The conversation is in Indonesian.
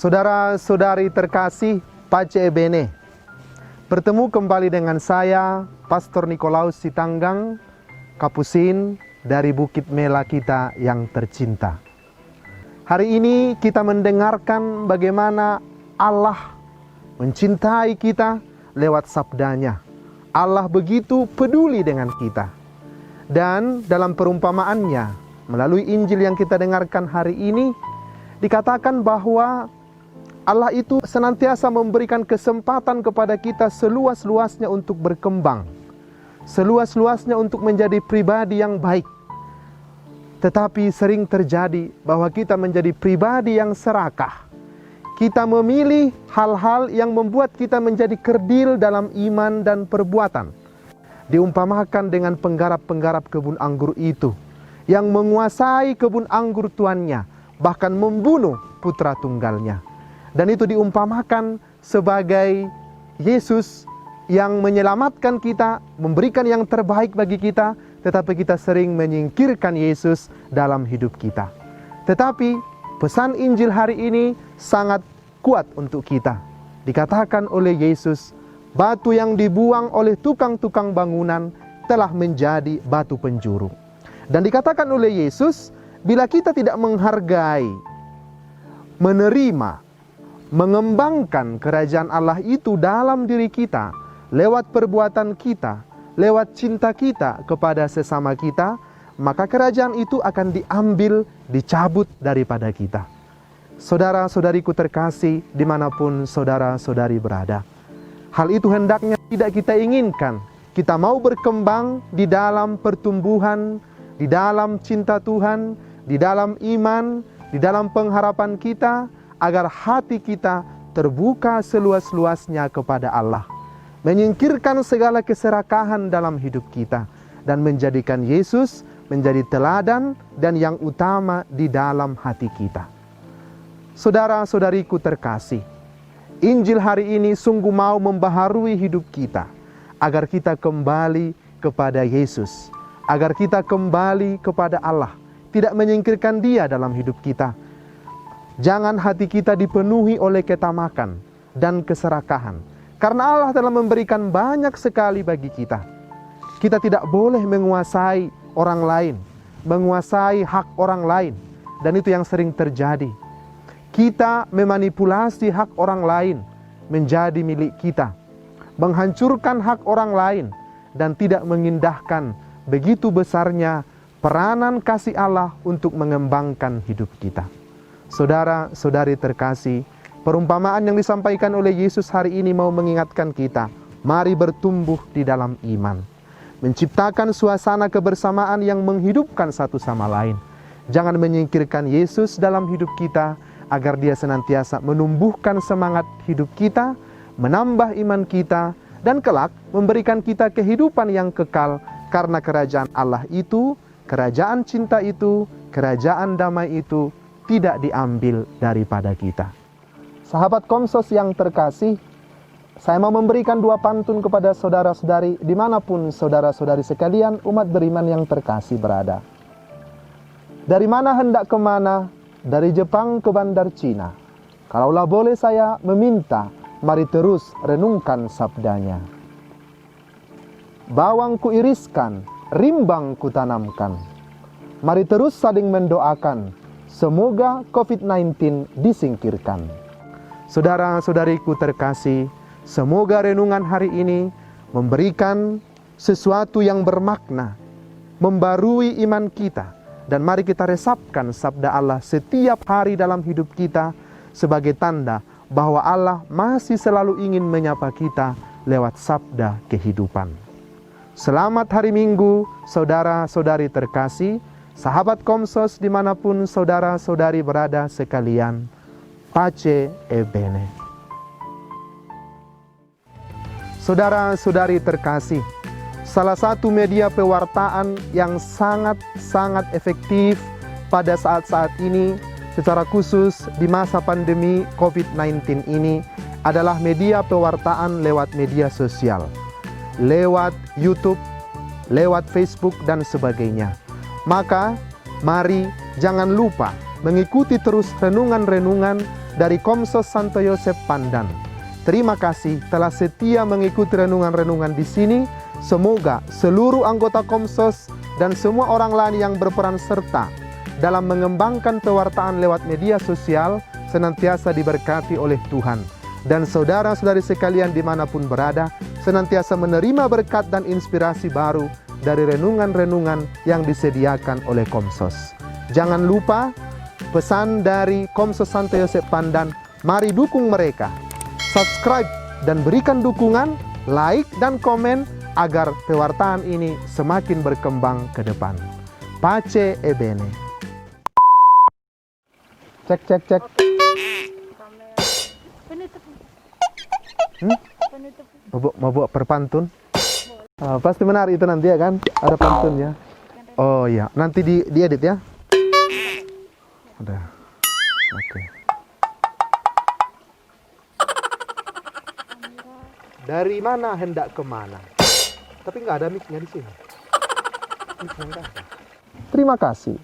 Saudara-saudari terkasih, Pace e Bene. Bertemu kembali dengan saya, Pastor Nikolaus Sitanggang, Kapusin dari Bukit Mela kita yang tercinta. Hari ini kita mendengarkan bagaimana Allah mencintai kita lewat sabdanya. Allah begitu peduli dengan kita. Dan dalam perumpamaannya, melalui Injil yang kita dengarkan hari ini, dikatakan bahwa Allah itu senantiasa memberikan kesempatan kepada kita seluas-luasnya untuk berkembang, seluas-luasnya untuk menjadi pribadi yang baik. Tetapi sering terjadi bahwa kita menjadi pribadi yang serakah. Kita memilih hal-hal yang membuat kita menjadi kerdil dalam iman dan perbuatan. Diumpamakan dengan penggarap-penggarap kebun anggur itu, yang menguasai kebun anggur tuannya, bahkan membunuh putra tunggalnya. Dan itu diumpamakan sebagai Yesus yang menyelamatkan kita, memberikan yang terbaik bagi kita, tetapi kita sering menyingkirkan Yesus dalam hidup kita. Tetapi pesan Injil hari ini sangat kuat untuk kita. Dikatakan oleh Yesus, batu yang dibuang oleh tukang-tukang bangunan telah menjadi batu penjuru. Dan dikatakan oleh Yesus, bila kita tidak menghargai, menerima, mengembangkan kerajaan Allah itu dalam diri kita, lewat perbuatan kita, lewat cinta kita kepada sesama kita, maka kerajaan itu akan diambil, dicabut daripada kita. Saudara-saudariku terkasih, dimanapun saudara-saudari berada, hal itu hendaknya tidak kita inginkan. Kita mau berkembang di dalam pertumbuhan, di dalam cinta Tuhan, di dalam iman, di dalam pengharapan kita, agar hati kita terbuka seluas-luasnya kepada Allah, menyingkirkan segala keserakahan dalam hidup kita, dan menjadikan Yesus menjadi teladan dan yang utama di dalam hati kita. Saudara-saudariku terkasih, Injil hari ini sungguh mau membaharui hidup kita, agar kita kembali kepada Yesus, agar kita kembali kepada Allah, tidak menyingkirkan Dia dalam hidup kita. Jangan hati kita dipenuhi oleh ketamakan dan keserakahan, karena Allah telah memberikan banyak sekali bagi kita. Kita tidak boleh menguasai orang lain, menguasai hak orang lain, dan itu yang sering terjadi. Kita memanipulasi hak orang lain menjadi milik kita, menghancurkan hak orang lain, dan tidak mengindahkan begitu besarnya peranan kasih Allah untuk mengembangkan hidup kita. Saudara-saudari terkasih, perumpamaan yang disampaikan oleh Yesus hari ini mau mengingatkan kita, mari bertumbuh di dalam iman, menciptakan suasana kebersamaan yang menghidupkan satu sama lain. Jangan menyingkirkan Yesus dalam hidup kita, agar Dia senantiasa menumbuhkan semangat hidup kita, menambah iman kita, dan kelak memberikan kita kehidupan yang kekal, karena kerajaan Allah itu, kerajaan cinta itu, kerajaan damai itu tidak diambil daripada kita. Sahabat Komsos yang terkasih, saya mau memberikan dua pantun kepada saudara-saudari dimanapun saudara-saudari sekalian umat beriman yang terkasih berada. Dari mana hendak kemana? Dari Jepang ke Bandar Cina. Kalaulah boleh saya meminta, mari terus renungkan sabdanya. Bawang ku iriskan, rimbang ku tanamkan. Mari terus saling mendoakan, semoga COVID-19 disingkirkan. Saudara-saudariku terkasih, semoga renungan hari ini memberikan sesuatu yang bermakna, membarui iman kita, dan mari kita resapkan sabda Allah setiap hari dalam hidup kita sebagai tanda bahwa Allah masih selalu ingin menyapa kita lewat sabda kehidupan. Selamat hari Minggu, saudara-saudari terkasih, sahabat Komsos dimanapun saudara-saudari berada sekalian. Pace e Bene. Saudara-saudari terkasih, salah satu media pewartaan yang sangat efektif pada saat-saat ini, secara khusus di masa pandemi COVID-19 ini, adalah media pewartaan lewat media sosial, lewat YouTube, lewat Facebook, dan sebagainya. Maka, mari jangan lupa mengikuti terus renungan-renungan dari Komsos Santo Yosef Pandan. Terima kasih telah setia mengikuti renungan-renungan di sini. Semoga seluruh anggota Komsos dan semua orang lain yang berperan serta dalam mengembangkan pewartaan lewat media sosial senantiasa diberkati oleh Tuhan. Dan saudara-saudari sekalian dimanapun berada, senantiasa menerima berkat dan inspirasi baru dari renungan-renungan yang disediakan oleh Komsos. Jangan lupa pesan dari Komsos Santo Yosef Pandan, mari dukung mereka. Subscribe dan berikan dukungan, like dan komen agar pewartaan ini semakin berkembang ke depan. Pace e bene. Cek. Mau buat perpantun? Pasti menarik itu nanti ya kan? Ada pantunnya. Oh iya, nanti diedit ya. Udah. Oke. Dari mana hendak kemana? Tapi nggak ada mic-nya di sini. Mic-nya nggak ada. Terima kasih.